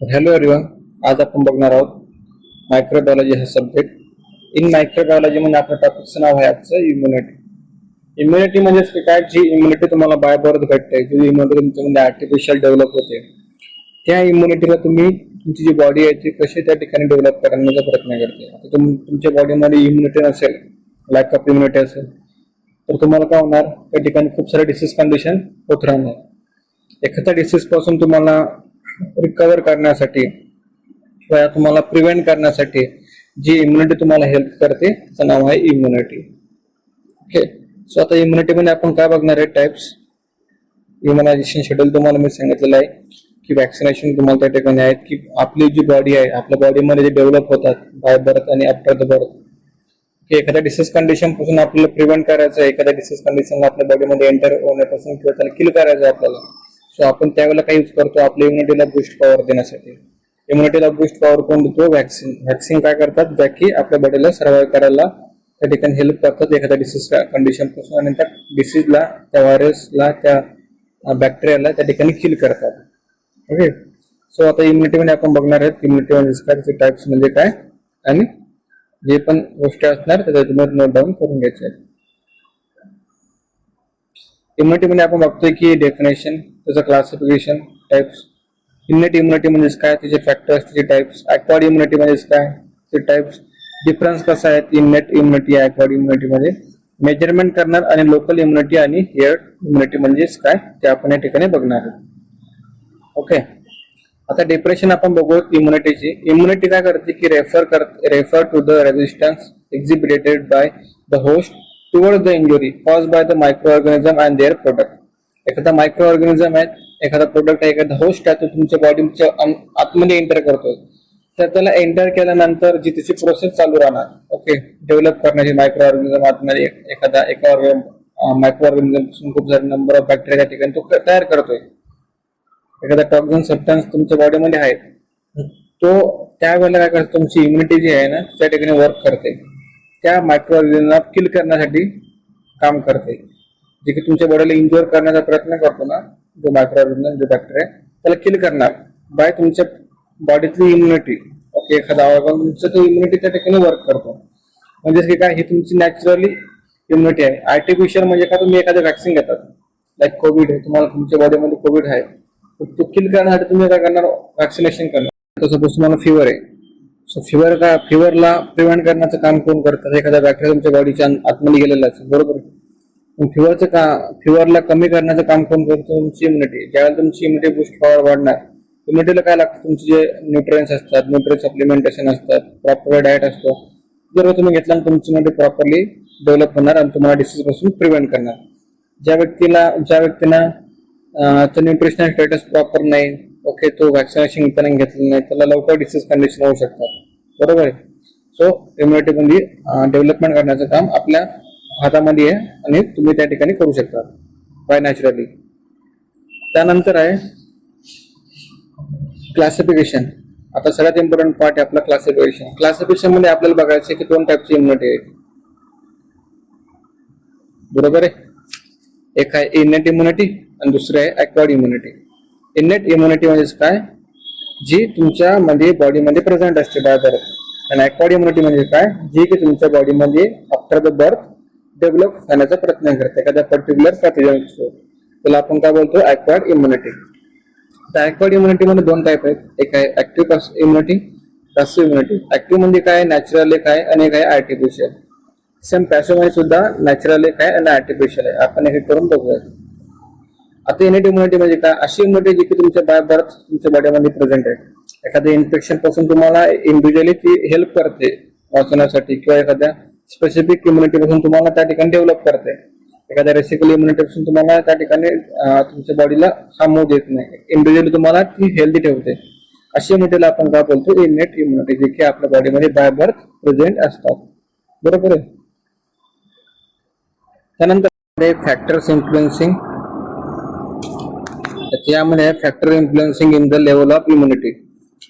Hello everyone, आज आपण बघणार आहोत मायक्रोबायोलॉजी हा सब्जेक्ट. इन मायक्रोबायोलॉजी मध्ये आपल्या टॉपिकचं नाव आहे आजचं इम्युनिटी. इम्युनिटी म्हणजे काय, जी इम्युनिटी तुम्हाला बाय बर्थ भेटते, जी इम्युनिटी तुमच्यामध्ये आर्टिफिशियल डेव्हलप होते, त्या इम्युनिटीला तुम्ही तुमची जी बॉडी आहे ती कशी त्या ठिकाणी डेव्हलप करण्याचा प्रयत्न करते. आता तुमच्या बॉडीमध्ये इम्युनिटी नसेल, लॅक ऑफ इम्युनिटी असेल, तर तुम्हाला काय होणार, त्या ठिकाणी खूप सारे डिसीज कंडिशन होत राहणार. एखाद्या डिसीज पासून तुम्हाला रिकवर करण्यासाठी किंवा तुम्हाला प्रिव्हेंट करण्यासाठी जी इम्युनिटी तुम्हाला हेल्प करते त्याचं नाव आहे इम्युनिटी. ओके, सो आता इम्युनिटी मध्ये आपण काय बघणार आहे, टाइप्स. इम्युनायझेशन शेड्यूल तुम्हाला मी सांगितलेलं आहे की वॅक्सिनेशन तुम्हाला त्या ठिकाणी आहेत की आपली जी बॉडी आहे, आपल्या बॉडीमध्ये जे डेव्हलप होतात बाय बर्थ आणि आफ्टर द बर्थ, की एखाद्या डिसीज कंडिशन पासून आपल्याला प्रिव्हेंट करायचं आहे, एखाद्या डिसीज कंडिशनला आपल्या बॉडीमध्ये एंटर होण्यापासून किंवा त्याला किल करायचं आहे आपल्याला. सो आपण त्यावेळेला काय यूज करतो, आपल्या इम्युनिटीला बूस्ट पॉवर देण्यासाठी. इम्युनिटीला बूस्ट पॉवर कोण देतो? वॅक्सिन. वॅक्सिन काय करतात, ज्या की आपल्या बॉडीला सर्वाइव्ह करायला त्या ठिकाणी हेल्प करतात एखाद्या डिसीज कंडिशन पासून, आणि त्या डिसीजला, त्या व्हायरसला, त्या बॅक्टेरियाला त्या ठिकाणी किल करतात. ओके, सो आता इम्युनिटी मध्ये आपण बघणार आहेत इम्युनिटी म्हणजे काय, त्याचे टाइप्स म्हणजे काय, आणि जे पण गोष्टी असणार त्याच्या तुम्ही नोट डाऊन करून घ्यायचे आहेत. इम्युनिटी मध्ये आपण बघतोय की डेफिनेशन, त्याचं क्लासिफिकेशन, टाइप्स. इन्नेट इम्युनिटी म्हणजे काय, त्याचे फॅक्टर्स, त्याचे टाइप्स. ॲक्वायर्ड इम्युनिटी म्हणजे काय, त्याचे टाइप्स. डिफरन्स कसा आहे इन्नेट इम्युनिटी ॲक्वायर्ड इम्युनिटी मध्ये. मेजरमेंट करणार आणि लोकल इम्युनिटी आणि हेअर्ड इम्युनिटी म्हणजे काय ते आपण या ठिकाणी बघणार आहोत. ओके, आता डेफिनेशन आपण बघू इम्युनिटीची. इम्युनिटी काय करते की refer to the resistance exhibited by the host towards the injury caused by the microorganism and their product. एखादा मायक्रो ऑर्गॅनिझम आहे, एखादा प्रोडक्ट आहे, एखादा होस्ट आहे, तो तुमच्या बॉडीच्या आतमध्ये एंटर करतोय, तर त्याला एंटर केल्यानंतर जी त्याची प्रोसेस चालू राहणार, ओके, डेव्हलप करण्याची. मायक्रो ऑर्गॅनिझम आतमध्ये एका मायक्रो ऑर्गॅनिझम खूप सारे नंबर ऑफ बॅक्टेरिया त्या ठिकाणी तो तयार करतोय. एखादा टॉक्झिन सबस्टन्स तुमच्या बॉडीमध्ये आहे, तो त्यावेळेला काय करतो, तुमची इम्युनिटी जी आहे ना त्या ठिकाणी वर्क करते, त्या मायक्रो ऑर्गॅनिझमला किल करण्यासाठी काम करते. जे की तुमच्या बॉडीला इंज्युअर करण्याचा प्रयत्न करतो ना, जो मायक्रो ऑर्गॅनिझम, जो बॅक्टेरिया, त्याला किल करणार बाय तुमच्या बॉडीतली इम्युनिटी. ओके, एखादा ऑर्गन तुमचं तो इम्युनिटी त्या ठिकाणी वर्क करतो. म्हणजे की काय, ही तुमची नॅचरली इम्युनिटी आहे. आर्टिफिशियल म्हणजे का, तुम्ही एखादं वॅक्सिन घेतात, लाईक कोविड आहे, तुम्हाला तुमच्या बॉडीमध्ये कोविड आहे, तो किल करण्यासाठी तुम्ही काय करणार, वॅक्सिनेशन करणार. तसं तुम्हाला फिवर आहे, सो फिवरला प्रिव्हेंट करण्याचं काम कोण करतात, एखादा बॅक्टेरिया तुमच्या बॉडीच्या आतमध्ये गेलेला असेल, बरोबर. फिवरला कमी करण्याचं काम कोण करतो, तुमची इम्युनिटी. ज्यावेळेला तुमची इम्युनिटी बूस्ट पॉवर वाढणार, इम्युनिटीला काय लागतं, तुमचे जे न्यूट्रिएंट्स असतात, न्यूट्रिएंट सप्लिमेंटेशन असतात, प्रॉपर डाएट असतो, जर तुम्ही घेतला तुमची इम्युनिटी प्रॉपरली डेव्हलप होणार आणि तुम्हाला डिसीज पासून प्रिव्हेंट करणार. ज्या व्यक्तीला न्यूट्रिशनल स्टेटस प्रॉपर नाही, ओके, तो वॅक्सिनेशन इतरांनी घेतलेलं नाही, त्याला लवकर डिसीज कंडिशन होऊ शकतात, बरोबर आहे. सो इम्युनिटी मध्ये डेव्हलपमेंट करण्याचं काम आपल्या हातामध्ये आहे आणि तुम्ही त्या ठिकाणी करू शकता बाय नॅचरली. त्यानंतर आहे क्लासिफिकेशन. आता सगळ्यात इम्पॉर्टंट पार्ट आहे आपला क्लासिफिकेशन. क्लासिफिकेशन मध्ये आपल्याला बघायचं की दोन टाईपची इम्युनिटी आहे, बरोबर आहे. एक आहे इनेट इम्युनिटी आणि दुसरी आहे ॲक्वायर्ड इम्युनिटी. इनेट इम्युनिटी म्हणजे काय, जी तुमच्या मध्ये बॉडीमध्ये प्रेझेंट असते बाय बर्थ. आणि ॲक्वायर्ड इम्युनिटी म्हणजे काय, जी की तुमच्या बॉडीमध्ये आफ्टर द बर्थ डेव्हलप करण्याचा प्रयत्न करते एखाद्या पर्टिक्युलर पॅथोजन थ्रू, त्याला आपण काय बोलतो, ॲक्वायर्ड इम्युनिटी. तर ॲक्वायर्ड इम्युनिटी मध्ये दोन टाईप आहेत, एक आहे active immunity, passive immunity. Active म्हणजे काय, नॅचरल एक आहे आणि एक आहे आर्टिफिशियल. सेम पॅसिव्ह मध्ये सुद्धा नॅचरल एक आहे आणि आर्टिफिशियल आहे. आपण हे करून बघूया. आता इनेट इम्युनिटी म्हणजे काय, अशी इम्युनिटी जी की तुमच्या बाय बर्थ तुमच्या बॉडीमध्ये प्रेझेंट आहे. एखाद्या इन्फेक्शन पासून तुम्हाला इंडिव्हिज्युअली ती हेल्प करते वाचवण्यासाठी, किंवा एखाद्या स्पेसिफिक इम्युनिटी पासून तुम्हाला त्या ठिकाणी डेव्हलप करते. एखाद्या रेसिकल इम्युनिटी पासून तुम्हाला त्या ठिकाणी तुमच्या बॉडीला हार्म होऊ देत नाही, इंडिव्हिज्युअली तुम्हाला ती हेल्दी ठेवते. अशी इम्युनिटीला आपण काय बोलतो, इनेट इम्युनिटी, जे की आपल्या बॉडीमध्ये बाय बर्थ प्रेझेंट असतात, बरोबर आहे. त्यानंतर फॅक्टर्स इन्फ्लुएन्सिंग. यामध्ये factor influencing in the level of immunity.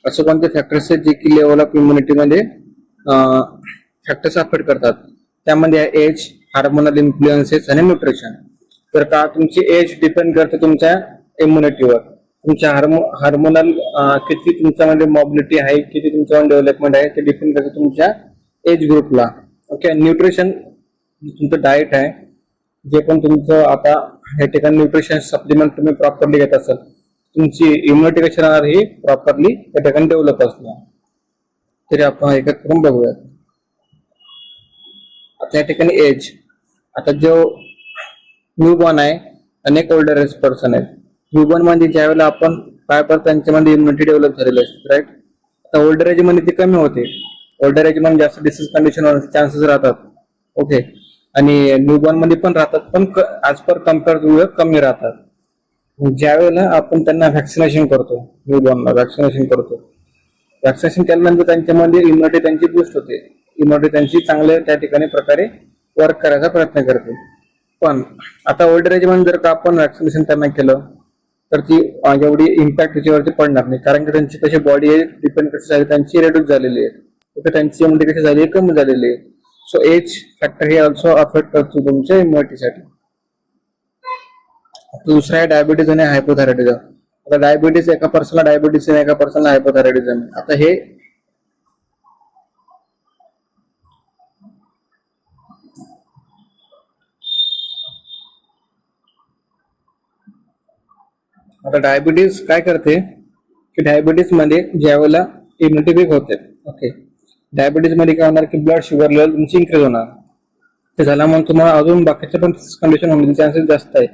असं कोणते फॅक्टर्स आहेत जे की लेवल ऑफ इम्युनिटी मध्ये फॅक्टर्स अफेक्ट करतात. त्यामध्ये एज, हार्मोनल इन्फ्लुएन्सेस आणि न्यूट्रिशन. तर का तुमची एज डिपेंड करते तुमच्या इम्युनिटीवर. तुमच्या हार्मोनल किती तुमच्यामध्ये मोबिलिटी आहे, किती तुमच्यामध्ये डेव्हलपमेंट आहे, ते डिपेंड करते तुमच्या एज ग्रुपला. ओके. न्यूट्रिशन तुमचं डाएट आहे, जे पण तुमचं आता या ठिकाणी न्यूट्रिशन सप्लिमेंट तुम्ही प्रॉपरली घेत असाल, तुमची इम्युनिटी कशी राहणार ही प्रॉपरली त्या ठिकाणी डेव्हलप असणार. तरी आपण एक करून बघूयात. आता या ठिकाणी एज, आता जो न्यूबॉर्न आहे आणि एक ओल्डर एज पर्सन आहे. न्यूबॉर्न मध्ये ज्या वेळेला आपण काय करतो त्यांच्यामध्ये इम्युनिटी डेव्हलप झालेली असते, राईट. आता ओल्डर एज मध्ये ती कमी होते. ओल्डर एज मध्ये जास्त डिसीज कंडिशन होण्याचे चान्सेस राहतात. ओके. आणि न्यूबॉर्न मध्ये पण राहतात, पण ऍज पर कम्पेअर टू कमी राहतात. ज्या वेळेला आपण त्यांना व्हॅक्सिनेशन करतो, न्यूबॉर्नला व्हॅक्सिनेशन करतो, व्हॅक्सिनेशन केल्यानंतर त्यांच्यामध्ये इम्युनिटी त्यांची बूस्ट होते, इम्युनिटी त्यांची चांगल्या त्या ठिकाणी प्रकारे वर्क करायचा प्रयत्न करते. पण आता ओल्डर एज मध्ये जर का आपण व्हॅक्सिनेशन त्यांना केलं तर ती एवढी इम्पॅक्ट त्याच्यावरती पडणार नाही, कारण की त्यांची कशी बॉडी आहे डिपेंड कशी झाली, त्यांची रेड्यूस झालेली आहे. ओके. त्यांची इम्युनिटी कशी झाली, कमी झालेली आहे. सो एज फॅक्टर हे ऑल्सो अफेक्ट करतो तुमच्या इम्युनिटीसाठी. दुसरा आहे डायबिटीज आणि हायपोथायरॉइडिझम. आता डायबिटीज एका पर्सनला डायबिटीज आणि एका पर्सनला हायपोथायरॉइडिझम. आता हे आता डायबिटीज काय करते की डायबिटीज मध्ये ज्या वेळेला इम्युनिटी वीक होते, ओके, डायबिटीज मध्ये काय होणार की ब्लड शुगर लेवल तुमची इन्क्रीज होणार. ते झाल्यामुळे तुम्हाला अजून बाकीचे पण कंडिशन होण्याचे चान्सेस जास्त आहे.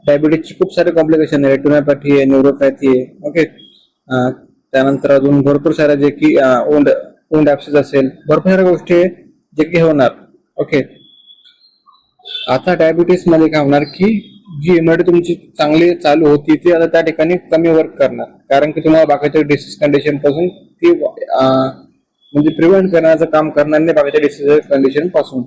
डायबिटीजची खूप सारे कॉम्प्लिकेशन आहे, रेटिनोपॅथी आहे, न्यूरोपॅथी आहे. ओके. त्यानंतर अजून भरपूर साऱ्या जे की ओंड ऍप्सिस असेल, भरपूर साऱ्या गोष्टी आहे जे की होणार. ओके. आता डायबिटीस मध्ये काय होणार की जी इम्युनिटी तुमची चांगली चालू होती ती आता त्या ठिकाणी कमी वर्क करणार, कारण की तुम्हाला बाकीच्या डिसीज कंडिशन पासून ती म्हणजे प्रिव्हेंट करण्याचं काम करणार नाही बाकीच्या डिसीज कंडिशन पासून.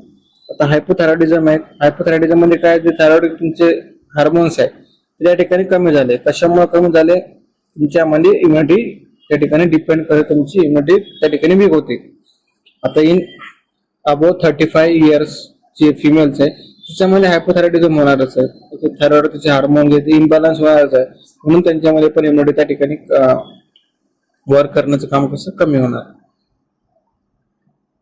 आता हायपोथायरॉइडिझम आहे. हायपोथायरॉइडिझम मध्ये काय, जे थायरॉइड तुमचे हार्मोन्स आहे ते त्या ठिकाणी कमी झाले. कशामुळे कमी झाले, तुमच्यामध्ये इम्युनिटी त्या ठिकाणी डिपेंड करते, तुमची इम्युनिटी त्या ठिकाणी वीक होते. आता इन अबोव 35 इयर्स जे फिमेल्स आहे त्याच्यामध्ये हायपोथायरॉइडिझम होणारच आहे. थायरॉइड तिचे हार्मोन जे इम्बॅलन्स होणारच आहे, म्हणून त्यांच्यामध्ये पण इम्युनिटी त्या ठिकाणी वर्क करण्याचं काम कसं कमी होणार.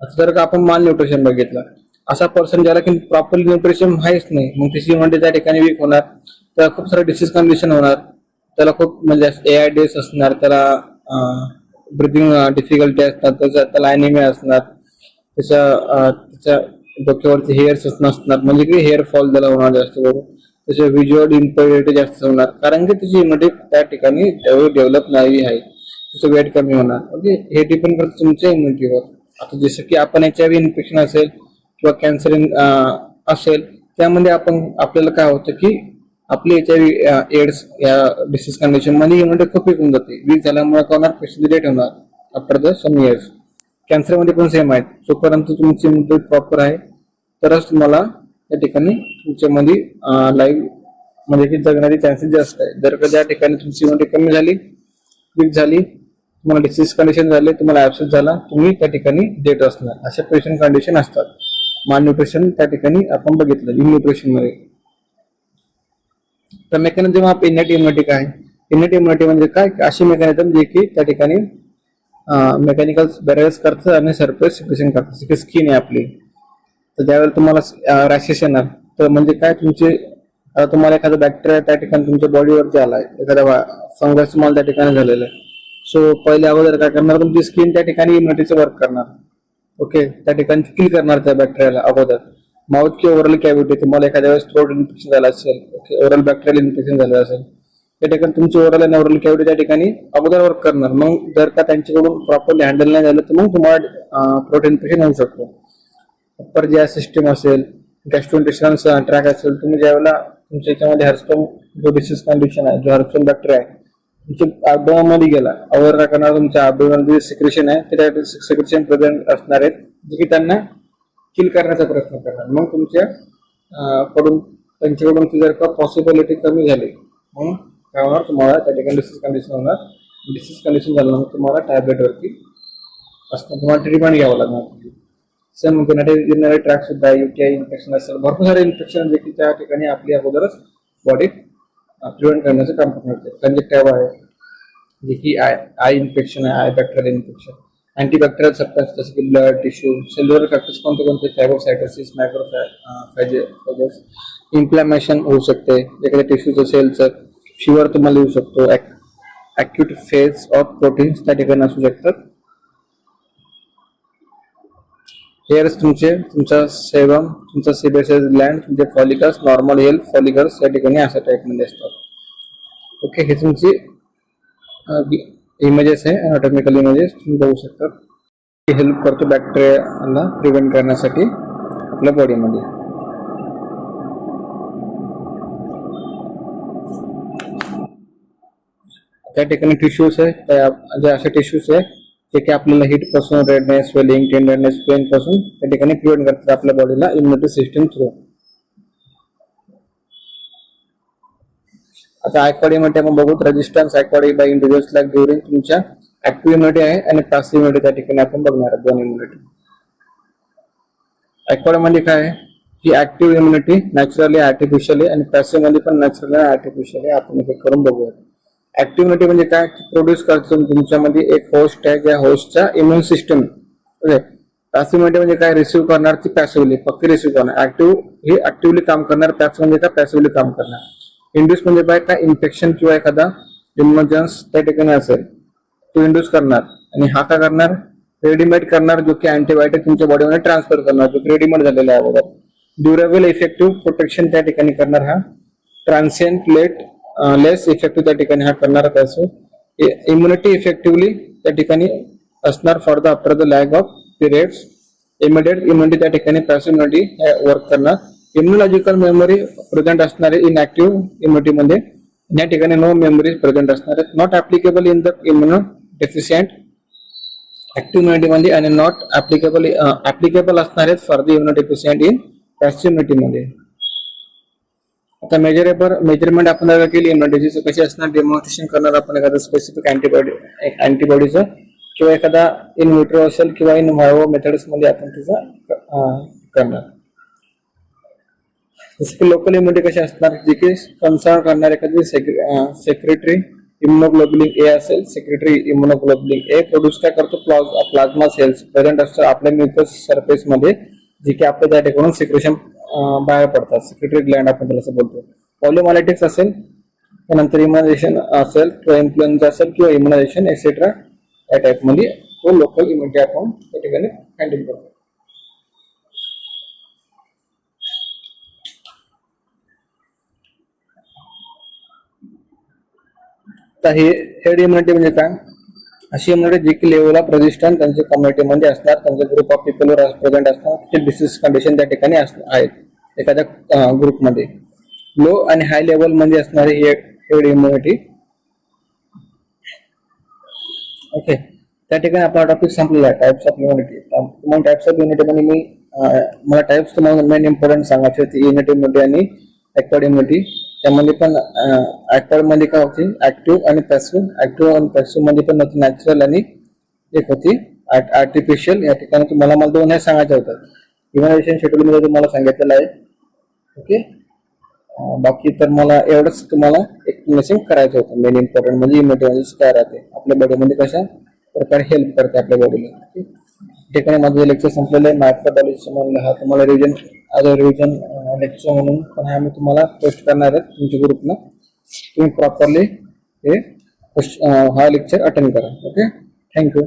आता जर का आपण माल न्यूट्रिशन बघितलं, असा पर्सन ज्याला की प्रॉपरली न्यूट्रिशन आहेच नाही, मग त्याची इम्युनिटी त्या ठिकाणी वीक होणार, त्याला खूप सारे डिसीज कंडिशन होणार, त्याला खूप म्हणजे AIDS असणार, त्याला ब्रिथिंग डिफिकल्टी असणार, त्याला अॅनिमिया असणार, त्याच्या डोक्यावरती हेअर्स नसणार, म्हणजे की हेअर फॉल त्याला होणार जास्त करून, त्याचे व्हिज्युअल इम्पेरिटी जास्त होणार, कारण की त्याची इम्युनिटी त्या ठिकाणी डेव्हलप नाही आहे, त्याचं वेट कमी होणार. ओके. हे डिपेंड करतं तुमच्या इम्युनिटीवर. आता जसं की आपण HIV इन्फेक्शन असेल किंवा कॅन्सर असेल, त्यामध्ये आपल्याला काय होतं की आपली HIV एड्स या डिसीज कंडिशन मध्ये इम्युनिटी खूप वीक होऊन जाते. वीक झाल्यामुळे काय होणार, पेशंट डेथ होणार after the some years. Cancer मध्ये पण सेम आहे. जोपर्यंत तुमची इम्युनिटी प्रॉपर आहे तरच तुम्हाला त्या ठिकाणी तुमच्यामध्ये लाईव्ह म्हणजे की जगण्याचे चान्सेस जास्त आहे. जर का त्या ठिकाणी तुमची इम्युनिटी कमी झाली, वीक झाली, तुम्हाला डिसीज कंडिशन झाले, तुम्हाला ऍब्सेस झाला, तुम्ही त्या ठिकाणी डेट असणार. अशा पेशंट कंडिशन असतात. माल न्यूट्रिशन त्या ठिकाणी आपण बघितलं न्यूट्रिशन मध्ये. तर मेकॅनिझम ऑफ इनॅट इम्युनिटी काय, इनॅट इम्युनिटी म्हणजे काय, अशी मेकॅनिझम जे की त्या ठिकाणी मेकॅनिकल बॅरियर्स करतं आणि सरफेस सिक्रेशन करतं. जसं की स्किन आहे आपली, तर ज्यावेळेला तुम्हाला रॅशेस येणार, तर म्हणजे काय, तुम्हाला एखादा बॅक्टेरिया त्या ठिकाणी तुमच्या बॉडीवरती आलाय, एखादा फंगस तुम्हाला त्या ठिकाणी झालेला आहे. सो पहिले अगोदर काय करणार, तुमची स्किन त्या ठिकाणी इम्युनिटीचं वर्क करणार. ओके. त्या ठिकाणी किल करणार त्या बॅक्टेरियाला अगोदर. माउथ किंवा ओरल कॅव्हिटी, तुम्हाला एखाद्या वेळेस थ्रोट इन्फेक्शन झालं असेल, ओके, ओरल बॅक्टेरियल इन्फेक्शन झालं असेल, त्या ठिकाणी तुमची ओरल आणि ओरल कॅव्हिटी त्या ठिकाणी अगोदर वर्क करणार. मग जर का त्यांच्याकडून प्रॉपरली हँडल नाही झालं तर मग तुम्हाला थ्रोट इन्फेक्शन होऊ शकतो. अप्पर जी सिस्टम असेल, गॅस्ट्रोइंटेस्टाइनल ट्रॅक असेल, तुम्ही ज्यावेळेला तुमच्या याच्यामध्ये हर्स्टोम जो डिसीज कंडिशन आहे, जो हर्स्टोम बॅक्टेरिया आहे तुमच्या ॲब्डोमेन मध्ये गेला, अवर काय करणार, तुमच्या ॲब्डोमेन जे सिक्रेशन आहे ते सिक्रेशन प्रेझेंट असणार आहेत, जे की त्यांना किल करण्याचा प्रयत्न करणार. मग त्यांच्याकडून ती जर का पॉसिबिलिटी कमी झाली, मग काय होणार, तुम्हाला त्या ठिकाणी डिसीज कंडिशन होणार. डिसीज कंडिशन झाल्यानंतर तुम्हाला टॅबलेटवरती असणार, तुम्हाला ट्रीटमेंट घ्यावं लागणार. सेम युरिनरी ट्रॅक सुद्धा, UTI इन्फेक्शन असेल, भरपूर सारे इन्फेक्शन जे की त्या ठिकाणी आपली अगोदरच बॉडीत प्रिव्हेंट करण्याचं काम करते. कंजेक्टिव्ह आहे, जे की आय इन्फेक्शन आहे, I bacterial infection, antibacterial substance जसे की ब्लड, टिश्यू, सेल्युलर फॅक्टर्स कोणते कोणते, फॅगोसायटोसिस, मायक्रोफॅजेस, इन्फ्लॅमेशन होऊ शकते एखाद्या टिश्यूचं सेलचं, फिवर तुम्हाला येऊ शकतो, ॲक्यूट फेज ऑफ प्रोटीन्स त्या ठिकाणी असू शकतात. हेअर्स तुमचा सेबम, तुमचा सेबेसियस ग्लँड, तुमचे फॉलिकल्स, नॉर्मल हेल्थ फॉलिकल्स या ठिकाणी अशा टाईपमध्ये असतात. ओके, हे तुमची इमेजेस आहे, अनाटॉमिकल इमेजेस तुम्ही बघू शकता. हे हेल्प करतो बॅक्टेरियाला प्रिव्हेंट करण्यासाठी आपल्या बॉडीमध्ये. त्या ठिकाणी टिश्यूज आहे, जे असे टिश्यूज आहे जे की आपल्याला हीट पासून, रेडनेस, स्वेलिंग, टेंडरनेस, पेन पासून त्या ठिकाणी प्रिव्हेंट करतात आपल्या बॉडीला इम्युनिटी सिस्टम थ्रू. आता ऍक्वाडी आपण बघू. Resistance acquired by individuals like during तुमच्या ऍक्टिव्ह इम्युनिटी आहे आणि पॅसिव्ह इम्युनिटी त्या ठिकाणी आपण बघणार आहोत. दोन इम्युनिटी ऍक्वाडी मध्ये काय आहे की ऍक्टिव्ह इम्युनिटी नॅचरली आर्टिफिशियली आणि पॅसिव्ह मध्ये पण नॅचरली आर्टिफिशियली आपण हे करून बघूया. ऍक्टिव्ह इम्युनिटी म्हणजे काय, प्रोड्यूस करतो तुमच्यामध्ये एक होस्ट आहे, ज्या होस्टचा immune system. Okay, passive immunity म्हणजे काय, रिसिव्ह करणार ती पॅसिव्हली, फक्त रिसिव्ह करणार. ऍक्टिव्ह हे ऍक्टिव्हली काम करणार, पॅसिव्ह म्हणजे काय, पॅसिव्हली काम करणार. इंड्यूस म्हणजे काय इन्फेक्शन किंवा एखादा इमर्जन्स त्या ठिकाणी असेल तो इंड्यूस करणार. आणि हा काय करणार, रेडीमेड करणार, जो की अँटीबायोटिक तुमच्या बॉडीमध्ये ट्रान्सफर करणार, जो की रेडीमेड झालेला आहे अगोदर. ड्युरेबल इफेक्टिव्ह प्रोटेक्शन त्या ठिकाणी करणार हा. ट्रान्सिएंट लेस इफेक्टिव्ह त्या ठिकाणी हा करणार असो. इम्युनिटी इफेक्टिव्हली त्या ठिकाणी असणार for the after the lag of periods. Immediate immunity त्या ठिकाणी पॅसिव्ह इम्युनिटी वर्क करणार. इम्युनॉलॉजिकल मेमरी प्रेझेंट असणारे इनऍक्टिव्ह इम्युनिटी मध्ये या ठिकाणी नो मेमरी प्रेझेंट असणार आहेत. Not applicable in the immuno deficient active immunity मध्ये आणि नॉट ऍप्लिकेबल असणार आहेत for the immuno deficient in passive immunity मध्ये. आता मेजरमेंट आपण केली इम्युनिटीची कशी असणार, डेमॉन्स्ट्रेशन करणार आपण एखादा स्पेसिफिक अँटीबॉडीचं किंवा एखादा इन विट्रो असेल किंवा इन व्हायव्हो मेथड्स मध्ये आपण तिचं करणार. जसं की लोकल इम्युनिटी कशी असणार, जे की कन्सर्न करणार एखादी सेक्रेटरी इम्युनोग्लोबुलिन ए असेल, सेक्रेटरी इम्युनोग्लोबुलिन ए प्रोड्यूस काय करतो, प्लाझ्मा सेल्स प्रेझेंट असतात आपल्या म्युकस सरफेस मध्ये, जे की आपल्या त्या ठिकाणून सिक्रेशन बाहेर पडतात. सेक्रेटरी ग्लँड आपण त्याला असं बोलतो. पॉलिमॉलिटिक्स असेल, त्यानंतर इम्युनायझेशन असेल किंवा इन्फ्लुएन्झा असेल किंवा इम्युनायझेशन एक्सेट्रा या टाइप मध्ये तो लोकल इम्युनिटी आपण त्या ठिकाणी हँडल करतो. तर हे हेड इम्युनिटी म्हणजे काय, अशी इम्युनिटी जी की लेवल ऑफ रेजिस्टन्स त्यांच्या कम्युनिटीमध्ये असणार, त्यांच्या ग्रुप ऑफ पीपलवर प्रेझेंट असणार, ते डिसीज कंडिशन त्या ठिकाणी आहेत एखाद्या ग्रुपमध्ये. लो आणि हाय लेवल मध्ये असणारे हेड इम्युनिटी. ओके, त्या ठिकाणी आपला टॉपिक संपलेला आहे, टाइप्स ऑफ इम्युनिटी. तुम्हाला टाइप्स ऑफ इम्युनिटी मध्ये मला टाइप्स तुम्हाला मेन इम्पॉर्टंट सांगायचे होते, इनॅट इम्युनिटी आणि ऍक्वायर्ड इम्युनिटी. त्यामध्ये पण ऍक्वायर्ड मध्ये काय होती, ऍक्टिव्ह आणि पॅसिव्ह. ऍक्टिव्ह आणि पॅसिव्ह मध्ये पण होती नॅचरल आणि एक होती आर्टिफिशियल. या ठिकाणी तुम्हाला मला दोन हे सांगायचे होतात. इम्युनायझेशन शेड्यूल मध्ये तुम्हाला सांगितलेलं आहे. ओके, बाकी तर मला एवढंच तुम्हाला एक्सप्लेनेशन करायचं होतं. मेन इम्पॉर्टंट म्हणजे इम्युनिटी म्हणजे काय राहते, आपल्या बॉडीमध्ये कशा प्रकारे हेल्प करते आपल्या बॉडीला. ठिकाणी माझं लेक्चर संपलेलं आहे. मायक्रोबायोलॉजी म्हणलं हा तुम्हाला रिव्हिजन लेक्चर म्हणून पण हा मी तुम्हाला पोस्ट करणार आहे तुमच्या ग्रुपला. तुम्ही प्रॉपरली हे हा लेक्चर अटेंड करा. Okay, thank you.